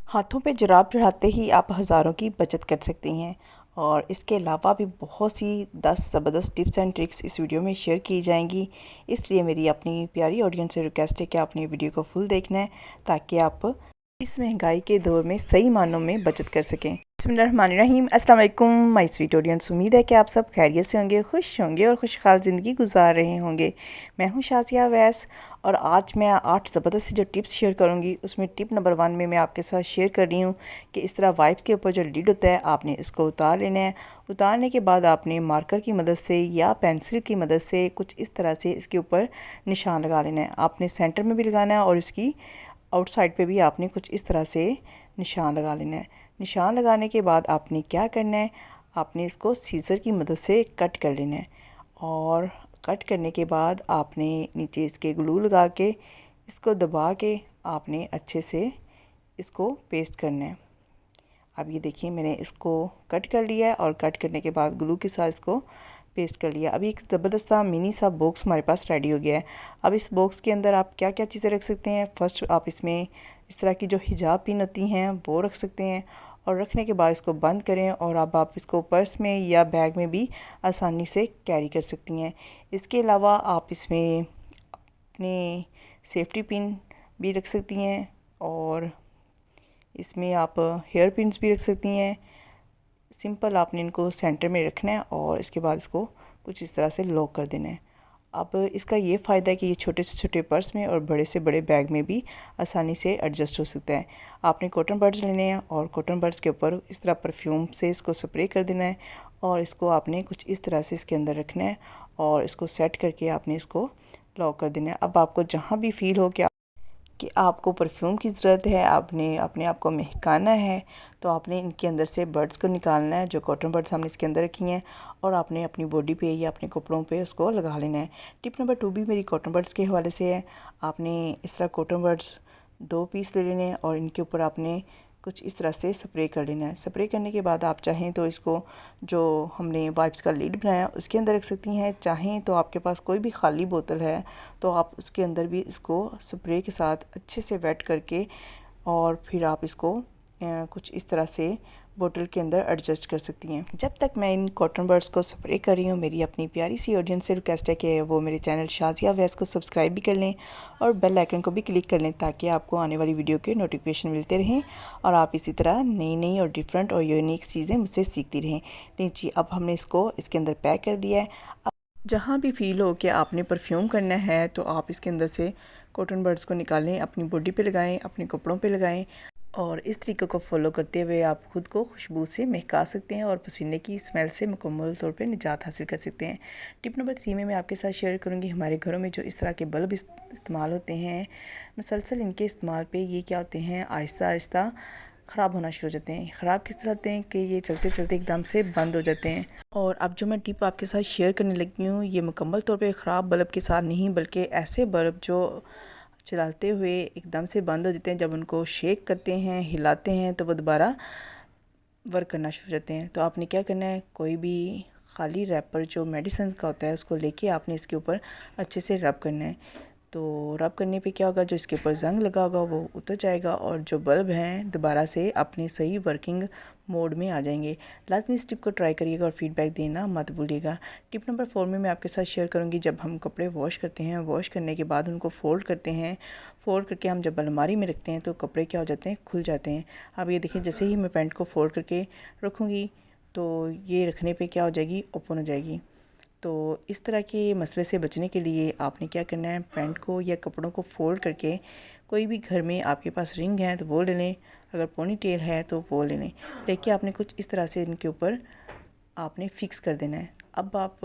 हाथों पे जुराब चढ़ाते ही आप हज़ारों की बचत कर सकती हैं। और इसके अलावा भी बहुत सी 10 ज़बरदस्त टिप्स एंड ट्रिक्स इस वीडियो में शेयर की जाएंगी। इसलिए मेरी अपनी प्यारी ऑडियंस से रिक्वेस्ट है कि आपने वीडियो को फुल देखना है ताकि आप इस महंगाई के दौर में सही मानों में बचत कर सकें। बिस्मिल्लाहिर्रहमानिर्रहीम, अस्सलाम वालेकुम माय स्वीट ऑडियंस। उम्मीद है कि आप सब खैरियत से होंगे, खुश होंगे और खुशहाल ज़िंदगी गुजार रहे होंगे। मैं हूं शाज़िया अवैस और आज मैं 8 ज़बरदस्त जो टिप्स शेयर करूंगी उसमें टिप नंबर 1 में मैं आपके साथ शेयर कर रही हूं कि इस तरह वाइप के ऊपर जो लिड होता है आपने इसको उतार लेना है। उतारने के बाद आपने मार्कर की मदद से या पेंसिल की मदद से कुछ इस तरह से इसके ऊपर निशान लगा लेना है। आपने सेंटर में भी लगाना है और इसकी आउटसाइड पे भी आपने कुछ इस तरह से निशान लगा लेना है। निशान लगाने के बाद आपने क्या करना है, आपने इसको सीज़र की मदद से कट कर लेना है। और कट करने के बाद आपने नीचे इसके ग्लू लगा के इसको दबा के आपने अच्छे से इसको पेस्ट करना है। अब ये देखिए मैंने इसको कट कर लिया है और कट करने के बाद ग्लू के साथ इसको पेस्ट कर लिया। अभी एक ज़बरदस्त सा मिनी सा बॉक्स हमारे पास रेडी हो गया है। अब इस बॉक्स के अंदर आप क्या क्या चीज़ें रख सकते हैं। फर्स्ट आप इसमें इस तरह की जो हिजाब पिन होती हैं वो रख सकते हैं और रखने के बाद इसको बंद करें और अब आप इसको पर्स में या बैग में भी आसानी से कैरी कर सकती हैं। इसके अलावा आप इसमें अपने सेफ्टी पिन भी रख सकती हैं और इसमें आप हेयर पिन्स भी रख सकती हैं। सिंपल आपने इनको सेंटर में रखना है और इसके बाद इसको कुछ इस तरह से लॉक कर देना है। अब इसका ये फ़ायदा है कि ये छोटे से छोटे पर्स में और बड़े से बड़े बैग में भी आसानी से एडजस्ट हो सकता है। आपने कॉटन बड्स लेने हैं और कॉटन बड्स के ऊपर इस तरह परफ्यूम से इसको स्प्रे कर देना है और इसको आपने कुछ इस तरह से इसके अंदर रखना है और इसको सेट करके आपने इसको लॉक कर देना है। अब आपको जहाँ भी फील हो कि आपको परफ्यूम की ज़रूरत है, आपने अपने आप को महकाना है, तो आपने इनके अंदर से बर्ड्स को निकालना है जो कॉटन बर्ड्स हमने इसके अंदर रखी हैं और आपने अपनी बॉडी पे या अपने कपड़ों पे उसको लगा लेना है। टिप नंबर 2 भी मेरी कॉटन बर्ड्स के हवाले से है। आपने इस तरह कॉटन बर्ड्स 2 पीस ले लेने हैं और इनके ऊपर आपने कुछ इस तरह से स्प्रे कर लेना है। स्प्रे करने के बाद आप चाहें तो इसको जो हमने वाइप्स का लिड बनाया उसके अंदर रख सकती हैं, चाहें तो आपके पास कोई भी खाली बोतल है तो आप उसके अंदर भी इसको स्प्रे के साथ अच्छे से वेट करके और फिर आप इसको कुछ इस तरह से बोतल के अंदर एडजस्ट कर सकती हैं। जब तक मैं इन कॉटन बर्ड्स को स्प्रे कर रही हूँ मेरी अपनी प्यारी सी ऑडियंस से रिक्वेस्ट है कि वो मेरे चैनल शाज़िया अवैस को सब्सक्राइब भी कर लें और बेल आइकन को भी क्लिक कर लें ताकि आपको आने वाली वीडियो के नोटिफिकेशन मिलते रहें और आप इसी तरह नई नई और डिफरेंट और यूनिक चीज़ें मुझसे सीखती रहें। नहीं जी, अब हमने इसको इसके अंदर पैक कर दिया है। अब जहाँ भी फील हो कि आपने परफ्यूम करना है तो आप इसके अंदर से कॉटन बर्ड्स को निकालें, अपनी बॉडी पे लगाएं, अपने कपड़ों पे लगाएं और इस तरीके को फॉलो करते हुए आप खुद को खुशबू से महका सकते हैं और पसीने की स्मेल से मुकम्मल तौर पे निजात हासिल कर सकते हैं। टिप नंबर 3 में मैं आपके साथ शेयर करूंगी हमारे घरों में जो इस तरह के बल्ब इस्तेमाल होते हैं, मुसलसल इनके इस्तेमाल पे ये क्या होते हैं, आहिस्ता आहिस्ता ख़राब होना शुरू हो जाते हैं। ख़राब किस तरह होते हैं कि ये चलते चलते एकदम से बंद हो जाते हैं। और अब जो मैं टिप आपके साथ शेयर करने लगी हूँ ये मुकम्मल तौर पे ख़राब बल्ब के साथ नहीं बल्कि ऐसे बल्ब जो चलाते हुए एकदम से बंद हो जाते हैं, जब उनको शेक करते हैं, हिलाते हैं तो वो दोबारा वर्क करना शुरू हो जाते हैं। तो आपने क्या करना है, कोई भी खाली रैपर जो मेडिसिन का होता है उसको लेके आपने इसके ऊपर अच्छे से रब करना है। तो रब करने पे क्या होगा, जो इसके ऊपर जंग लगा होगा वो उतर जाएगा और जो बल्ब हैं दोबारा से अपनी सही वर्किंग मोड में आ जाएंगे। लाजमी इस टिप को ट्राई करिएगा और फीडबैक देना मत भूलिएगा। टिप नंबर 4 में मैं आपके साथ शेयर करूंगी जब हम कपड़े वॉश करते हैं, वॉश करने के बाद उनको फ़ोल्ड करते हैं, फ़ोल्ड करके हम जब अलमारी में रखते हैं तो कपड़े क्या हो जाते हैं, खुल जाते हैं। अब ये देखिए जैसे ही मैं पैंट को फ़ोल्ड करके रखूँगी तो ये रखने पर क्या हो जाएगी, ओपन हो जाएगी। तो इस तरह के मसले से बचने के लिए आपने क्या करना है, पैंट को या कपड़ों को फ़ोल्ड करके कोई भी घर में आपके पास रिंग है तो वो ले लें, अगर पोनी टेल है तो वो ले लें, लेके आपने कुछ इस तरह से इनके ऊपर आपने फ़िक्स कर देना है। अब आप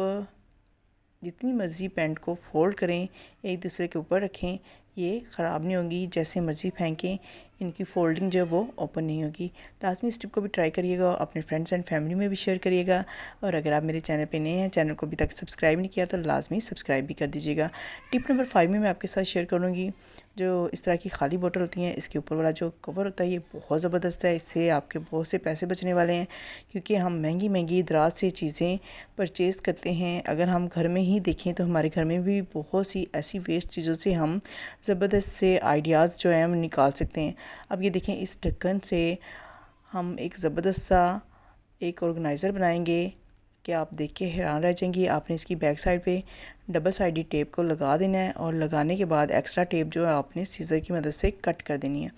जितनी मर्ज़ी पैंट को फ़ोल्ड करें, एक दूसरे के ऊपर रखें, ये ख़राब नहीं होगी, जैसे मर्ज़ी फेंकें इनकी फ़ोल्डिंग जो है वो ओपन नहीं होगी। लाजमी इस टिप को भी ट्राई करिएगा और अपने फ्रेंड्स एंड फैमिली में भी शेयर करिएगा। और अगर आप मेरे चैनल पे नए हैं, चैनल को अभी तक सब्सक्राइब नहीं किया तो लाजमी सब्सक्राइब भी कर दीजिएगा। टिप नंबर 5 में मैं आपके साथ शेयर करूँगी जो इस तरह की खाली बोतल होती हैं, इसके ऊपर वाला जो कवर होता है ये बहुत ज़बरदस्त है। इससे आपके बहुत से पैसे बचने वाले हैं क्योंकि हम महंगी महंगी दराज से चीज़ें परचेज़ करते हैं। अगर हम घर में ही देखें तो हमारे घर में भी बहुत सी ऐसी वेस्ट चीज़ों से हम ज़बरदस्त से आइडियाज़ जो हैं हम निकाल सकते हैं। अब ये देखें, इस ढक्कन से हम एक ज़बरदस्त सा एक ऑर्गेनाइज़र बनाएंगे कि आप देख के हैरान रह जाएंगी। आपने इसकी बैक साइड पे डबल साइडेड टेप को लगा देना है और लगाने के बाद एक्स्ट्रा टेप जो है आपने सीज़र की मदद से कट कर देनी है।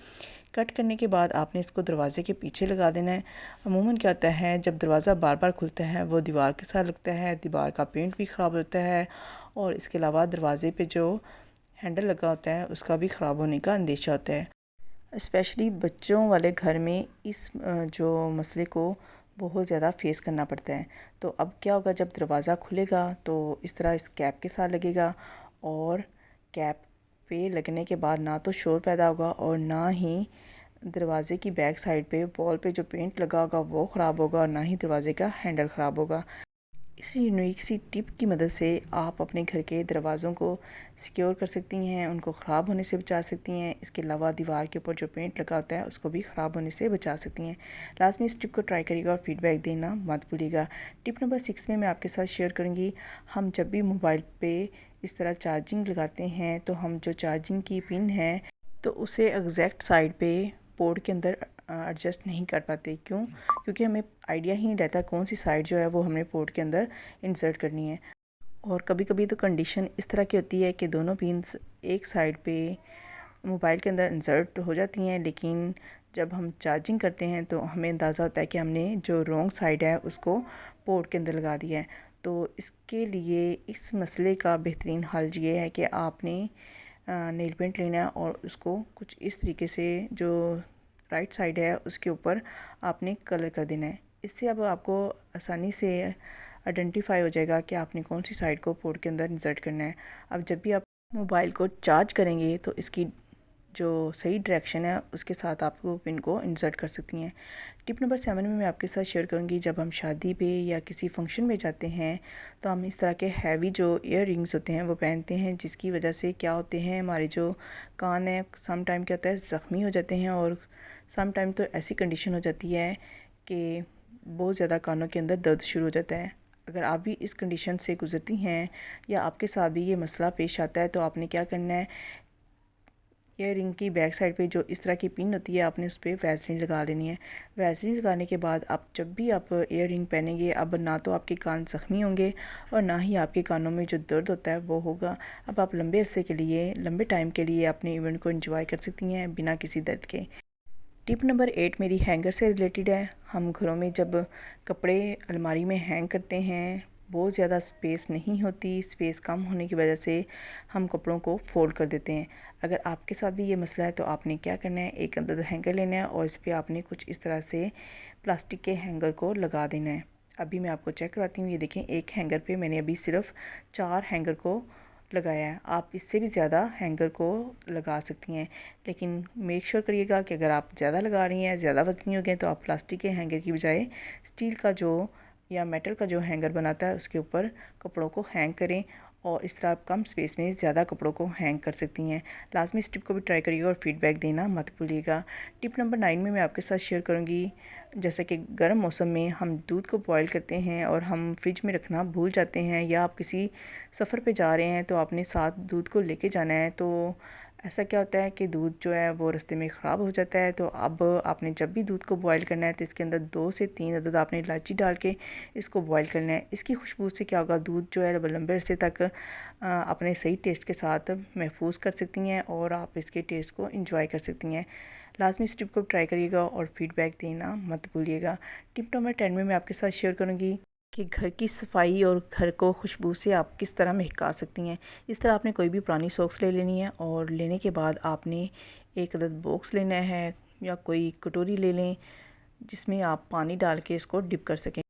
कट करने के बाद आपने इसको दरवाज़े के पीछे लगा देना है। अमूमन क्या होता है, जब दरवाज़ा बार बार खुलता है वो दीवार के साथ लगता है, दीवार का पेंट भी ख़राब होता है और इसके अलावा दरवाज़े पे जो हैंडल लगा होता है उसका भी ख़राब होने का अंदेशा होता है। स्पेशली बच्चों वाले घर में इस जो मसले को बहुत ज़्यादा फेस करना पड़ता है। तो अब क्या होगा, जब दरवाज़ा खुलेगा तो इस तरह इस कैप के साथ लगेगा और कैप पे लगने के बाद ना तो शोर पैदा होगा और ना ही दरवाज़े की बैक साइड पे वॉल पे जो पेंट लगा होगा वो ख़राब होगा और ना ही दरवाज़े का हैंडल ख़राब होगा। इस यूनिक सी टिप की मदद से आप अपने घर के दरवाज़ों को सिक्योर कर सकती हैं, उनको ख़राब होने से बचा सकती हैं। इसके अलावा दीवार के ऊपर जो पेंट लगा होता है उसको भी ख़राब होने से बचा सकती हैं। लाजमी इस टिप को ट्राई करिएगा और फीडबैक देना मत भूलिएगा। टिप नंबर 6 में मैं आपके साथ शेयर करूँगी, हम जब भी मोबाइल पे इस तरह चार्जिंग लगाते हैं तो हम जो चार्जिंग की पिन है तो उसे एग्जैक्ट साइड पे पोर्ट के अंदर एडजस्ट नहीं कर पाते। क्यों? क्योंकि हमें आइडिया ही नहीं रहता कौन सी साइड जो है वो हमने पोर्ट के अंदर इंसर्ट करनी है। और कभी कभी तो कंडीशन इस तरह की होती है कि दोनों पिन्स एक साइड पे मोबाइल के अंदर इंसर्ट हो जाती हैं, लेकिन जब हम चार्जिंग करते हैं तो हमें अंदाज़ा होता है कि हमने जो रॉन्ग साइड है उसको पोर्ट के अंदर लगा दिया है। तो इसके लिए इस मसले का बेहतरीन हल ये है कि आपने नेल पेंट लेना है और उसको कुछ इस तरीके से जो राइट साइड है उसके ऊपर आपने कलर कर देना है। इससे अब आपको आसानी से आइडेंटिफाई हो जाएगा कि आपने कौन सी साइड को पोर्ट के अंदर इंसर्ट करना है। अब जब भी आप मोबाइल को चार्ज करेंगे तो इसकी जो सही डायरेक्शन है उसके साथ आप पिन को इंसर्ट कर सकती हैं। टिप नंबर 7 में मैं आपके साथ शेयर करूंगी, जब हम शादी पे या किसी फंक्शन में जाते हैं तो हम इस तरह के हैवी जो ईयर रिंग्स होते हैं वो पहनते हैं, जिसकी वजह से क्या होते हैं, हमारे जो कान है सम टाइम क्या होता है ज़ख्मी हो जाते हैं और सम टाइम तो ऐसी कंडीशन हो जाती है कि बहुत ज़्यादा कानों के अंदर दर्द शुरू हो जाता है। अगर आप भी इस कंडीशन से गुजरती हैं या आपके साथ भी ये मसला पेश आता है तो आपने क्या करना है, ईयर रिंग की बैक साइड पे जो इस तरह की पिन होती है आपने उस पर वैसलीन लगा लेनी है। वैसलीन लगाने के बाद आप जब भी आप ईयर रिंग पहनेंगे, अब ना तो आपके कान ज़ख्मी होंगे और ना ही आपके कानों में जो दर्द होता है वो होगा। अब आप लंबे अरसे के लिए, लंबे टाइम के लिए अपने इवेंट को एंजॉय कर सकती हैं बिना किसी दर्द के। टिप नंबर 8 मेरी हैंगर से रिलेटेड है। हम घरों में जब कपड़े अलमारी में हैंग करते हैं, बहुत ज़्यादा स्पेस नहीं होती, स्पेस कम होने की वजह से हम कपड़ों को फोल्ड कर देते हैं। अगर आपके साथ भी ये मसला है तो आपने क्या करना है, एक अंदर हैंगर लेना है और इस पर आपने कुछ इस तरह से प्लास्टिक के हैंगर को लगा देना है। अभी मैं आपको चेक कराती हूँ। ये देखें, एक हैंगर पे मैंने अभी सिर्फ 4 हैंगर को लगाया है। आप इससे भी ज़्यादा हैंगर को लगा सकती हैं, लेकिन मेक श्योर करिएगा कि अगर आप ज़्यादा लगा रही हैं, ज़्यादा वज़नी हो गए, तो आप प्लास्टिक के हैंगर की बजाय स्टील का जो या मेटल का जो हैंगर बनाता है उसके ऊपर कपड़ों को हैंग करें और इस तरह आप कम स्पेस में ज़्यादा कपड़ों को हैंग कर सकती हैं। लाजमी इस टिप को भी ट्राई करिएगा और फीडबैक देना मत भूलिएगा। टिप नंबर 9 में मैं आपके साथ शेयर करूँगी, जैसे कि गर्म मौसम में हम दूध को बॉयल करते हैं और हम फ्रिज में रखना भूल जाते हैं, या आप किसी सफ़र पे जा रहे हैं तो आपने साथ दूध को लेके जाना है, तो ऐसा क्या होता है कि दूध जो है वो रास्ते में ख़राब हो जाता है। तो अब आपने जब भी दूध को बॉयल करना है तो इसके अंदर 2 से 3 अदद आपने इलायची डाल के इसको बॉयल करना है। इसकी खुशबू से क्या होगा, दूध जो है लंबे अरसे तक अपने सही टेस्ट के साथ महफूज कर सकती हैं और आप इसके टेस्ट को इंजॉय कर सकती हैं। लाजमी इस टिप को ट्राई करिएगा और फीडबैक देना मत भूलिएगा। टिप नंबर 10 में मैं आपके साथ शेयर करूँगी कि घर की सफाई और घर को खुशबू से आप किस तरह महका सकती हैं। इस तरह आपने कोई भी पुरानी सॉक्स ले लेनी है और लेने के बाद आपने एक अदद बॉक्स लेना है या कोई कटोरी ले लें जिसमें आप पानी डाल के इसको डिप कर सकें।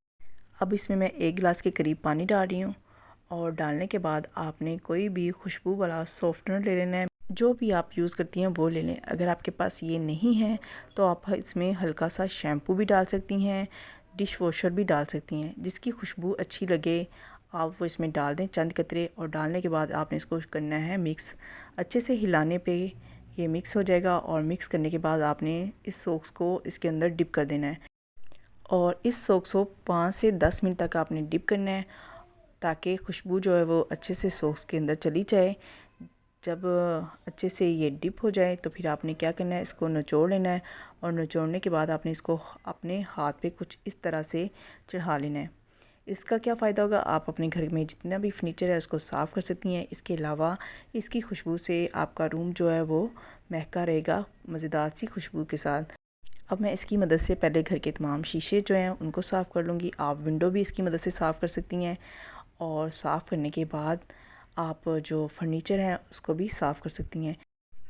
अब इसमें मैं 1 गिलास के करीब पानी डाल रही हूँ और डालने के बाद आपने कोई भी खुशबू वाला सॉफ्टनर ले लेना है, जो भी आप यूज़ करती हैं वो ले लें। अगर आपके पास ये नहीं है तो आप इसमें हल्का सा शैम्पू भी डाल सकती हैं, डिश वॉशर भी डाल सकती हैं, जिसकी खुशबू अच्छी लगे आप वो इसमें डाल दें चंद कतरे। और डालने के बाद आपने इसको करना है मिक्स। अच्छे से हिलाने पे ये मिक्स हो जाएगा और मिक्स करने के बाद आपने इस सॉक्स को इसके अंदर डिप कर देना है और इस सॉक्स को 5 से 10 मिनट तक आपने डिप करना है ताकि खुशबू जो है वो अच्छे से सॉक्स के अंदर चली जाए। जब अच्छे से ये डिप हो जाए तो फिर आपने क्या करना है, इसको निचोड़ लेना है और निचोड़ने के बाद आपने इसको अपने हाथ पे कुछ इस तरह से चढ़ा लेना है। इसका क्या फ़ायदा होगा, आप अपने घर में जितना भी फर्नीचर है उसको साफ़ कर सकती हैं। इसके अलावा इसकी खुशबू से आपका रूम जो है वो महका रहेगा मज़ेदार सी खुशबू के साथ। अब मैं इसकी मदद से पहले घर के तमाम शीशे जो हैं उनको साफ़ कर लूँगी। आप विंडो भी इसकी मदद से साफ़ कर सकती हैं और साफ़ करने के बाद आप जो फर्नीचर है उसको भी साफ़ कर सकती हैं।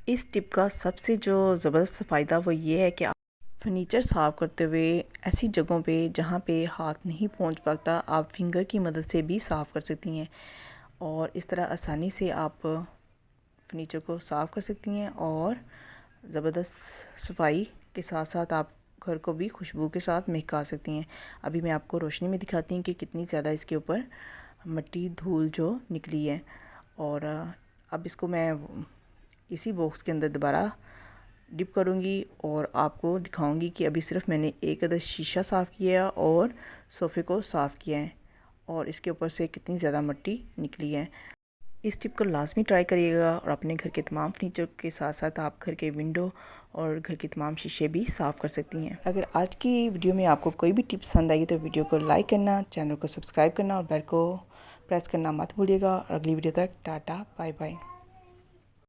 इस टिप का सबसे जो ज़बरदस्त फ़ायदा वो ये है कि आप फर्नीचर साफ़ करते हुए ऐसी जगहों पे जहाँ पे हाथ नहीं पहुँच पाता, आप फिंगर की मदद से भी साफ़ कर सकती हैं और इस तरह आसानी से आप फर्नीचर को साफ़ कर सकती हैं और ज़बरदस्त सफाई के साथ साथ आप घर को भी खुशबू के साथ महका सकती हैं। अभी मैं आपको रोशनी में दिखाती हूँ कि कितनी ज़्यादा इसके ऊपर मिट्टी धूल जो निकली है। और अब इसको मैं इसी बॉक्स के अंदर दोबारा डिप करूँगी और आपको दिखाऊँगी कि अभी सिर्फ मैंने एक अदद शीशा साफ़ किया और सोफ़े को साफ़ किया है और इसके ऊपर से कितनी ज़्यादा मिट्टी निकली है। इस टिप को लाजमी ट्राई करिएगा और अपने घर के तमाम फर्नीचर के साथ साथ आप घर के विंडो और घर के तमाम शीशे भी साफ़ कर सकती हैं। अगर आज की वीडियो में आपको कोई भी टिप पसंद आई तो वीडियो को लाइक करना, चैनल को सब्सक्राइब करना और बेल को प्रेस करना मत भूलिएगा। और अगली वीडियो तक टाटा बाय बाय।